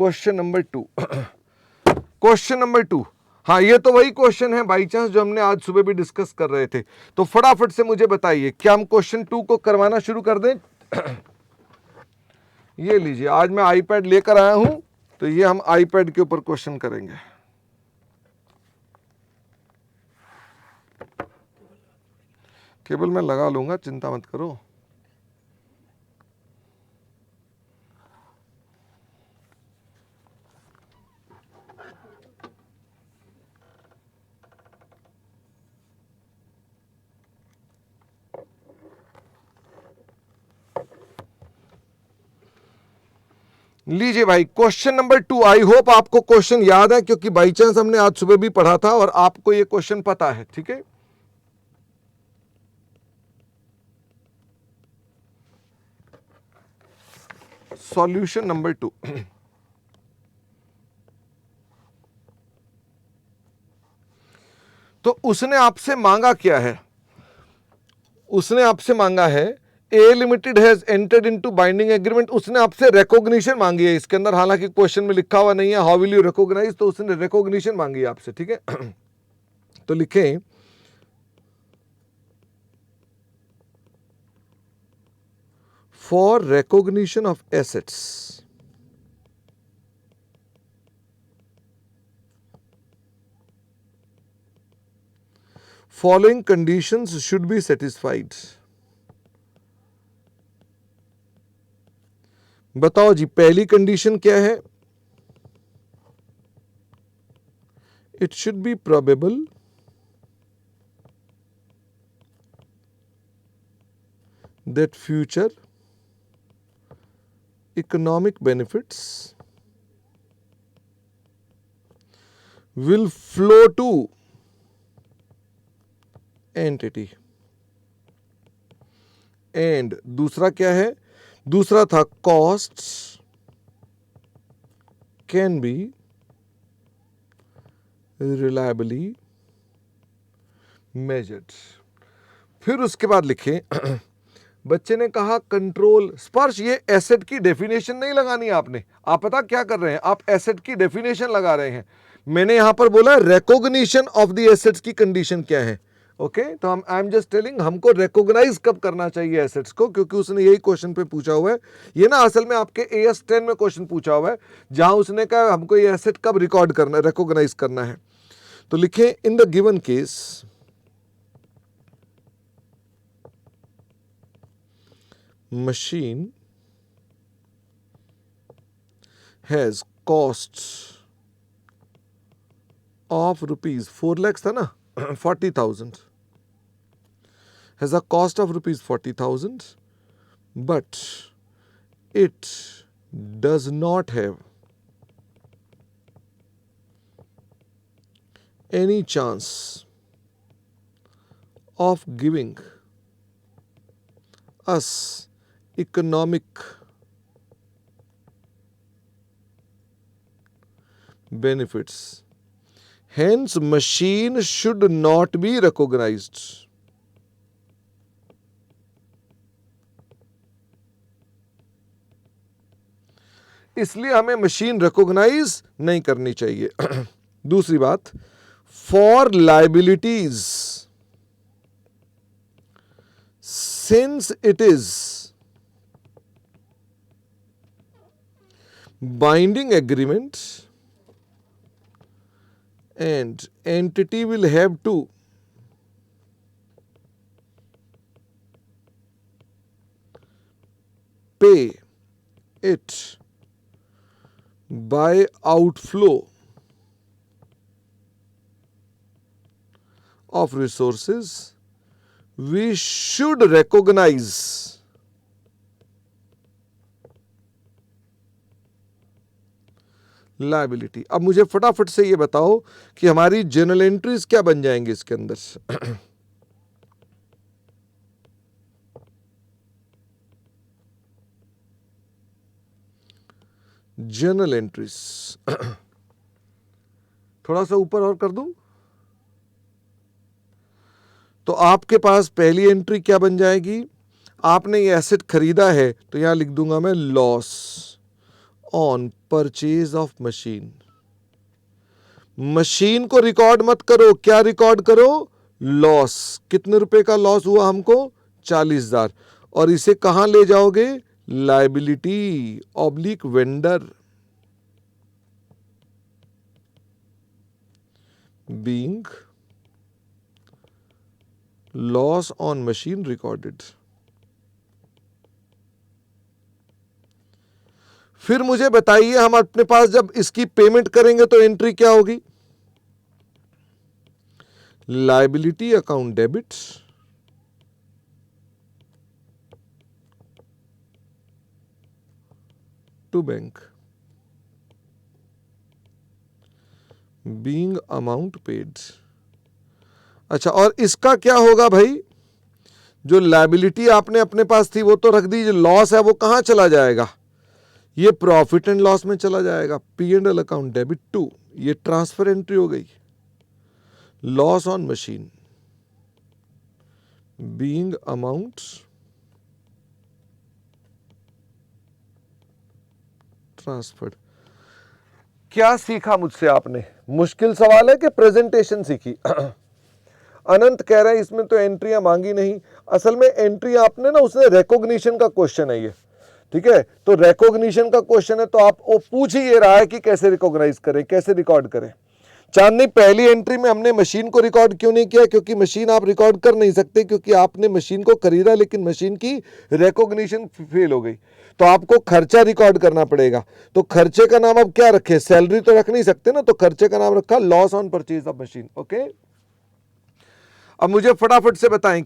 Question number 2। Question number 2, हाँ ये तो वही क्वेश्चन है बाई चांस जो हमने आज सुबह भी डिस्कस कर रहे थे। तो फटाफट से मुझे बताइए, क्या हम क्वेश्चन 2 को करवाना शुरू कर दें? ये लीजिए, आज मैं आईपैड लेकर आया हूं, तो ये हम आईपैड के ऊपर क्वेश्चन करेंगे। केबल मैं लगा लूंगा, चिंता मत करो। लीजिए भाई, क्वेश्चन नंबर 2। आई होप आपको क्वेश्चन याद है, क्योंकि बाई चांस हमने आज सुबह भी पढ़ा था और आपको ये क्वेश्चन पता है, ठीक है। Solution number 2। तो उसने आपसे मांगा क्या है? उसने आपसे मांगा है A limited has entered into binding agreement. उसने आपसे रिकॉग्निशन मांगी है इसके अंदर, हालांकि क्वेश्चन में लिखा हुआ नहीं है हाउ विल यू रिकॉग्नाइज, तो उसने रिकॉग्निशन मांगी है आपसे, ठीक है। तो लिखें for recognition of assets following conditions should be satisfied। बताओ जी, पहली कंडीशन क्या है? It should be probable that future economic benefits will flow to entity. And दूसरा क्या है? दूसरा था costs can be reliably measured. फिर उसके बाद लिखे बच्चे ने कहा कंट्रोल स्पर्श। ये एसेट की डेफिनेशन नहीं लगानी है आपने, आप पता क्या कर रहे हैं, आप एसेट की डेफिनेशन लगा रहे हैं। मैंने यहां पर बोला रिकॉग्निशन ऑफ द एसेट्स की कंडीशन क्या है। ओके, तो हम आई एम जस्ट टेलिंग हमको रिकॉग्नाइज कब करना चाहिए एसेट्स को, क्योंकि उसने यही क्वेश्चन पे पूछा हुआ है। ये ना असल में आपके AS 10 में क्वेश्चन पूछा हुआ है, जहां उसने कहा हमको ये एसेट कब रिकॉर्ड करना, रिकॉग्नाइज करना है। तो लिखे in the given case machine has costs of rupees 4 lakhs था ना 40,000 has a cost of rupees 40,000 but it does not have any chance of giving us economic benefits, hence machine should not be recognized। इसलिए हमें machine recognise नहीं करनी चाहिए। दूसरी बात, for liabilities since it is binding agreement and entity will have to pay it by outflow of resources, we should recognize liability. अब मुझे फटाफट से ये बताओ कि हमारी जर्नल एंट्रीज क्या बन जाएंगी इसके अंदर। जर्नल एंट्रीज थोड़ा सा ऊपर और कर दूं, तो आपके पास पहली एंट्री क्या बन जाएगी? आपने ये एसेट खरीदा है, तो यहां लिख दूंगा मैं loss on purchase of machine. Machine को रिकॉर्ड मत करो, क्या रिकॉर्ड करो? लॉस। कितने रुपए का लॉस हुआ हमको? 40,000। और इसे कहां ले जाओगे? Liability oblique vendor. Being loss on machine recorded. फिर मुझे बताइए, हम अपने पास जब इसकी पेमेंट करेंगे तो एंट्री क्या होगी? Liability account debit to bank, being amount paid. अच्छा, और इसका क्या होगा भाई? जो लायबिलिटी आपने अपने पास थी वो तो रख दीजिए, लॉस है वो कहां चला जाएगा? ये प्रॉफिट एंड लॉस में चला जाएगा। P and L account debit to, ये ट्रांसफर एंट्री हो गई। Loss on machine being amount transferred. क्या सीखा मुझसे आपने? मुश्किल सवाल है कि प्रेजेंटेशन सीखी? अनंत कह रहे हैं इसमें तो एंट्रियां मांगी नहीं। असल में एंट्री आपने ना, उसने रिकॉग्निशन का क्वेश्चन है ये, ठीक है? तो रिकॉग्निशन का क्वेश्चन है तो आप वो पूछ ही ये रहा है कि कैसे रिकॉग्नाइज करें, कैसे रिकॉर्ड करें। चांदनी, पहली एंट्री में हमने मशीन को रिकॉर्ड क्यों नहीं किया? क्योंकि मशीन आप रिकॉर्ड कर नहीं सकते, क्योंकि आपने मशीन को खरीदा लेकिन मशीन की रिकॉग्निशन फेल हो गई। तो आपको खर्चा रिकॉर्ड करना पड़ेगा। तो खर्चे का नाम अब क्या रखे? सैलरी तो रख नहीं सकते ना, तो खर्चे का नाम रखा loss on purchase of machine. Okay, अब मुझे फटाफट से बताएं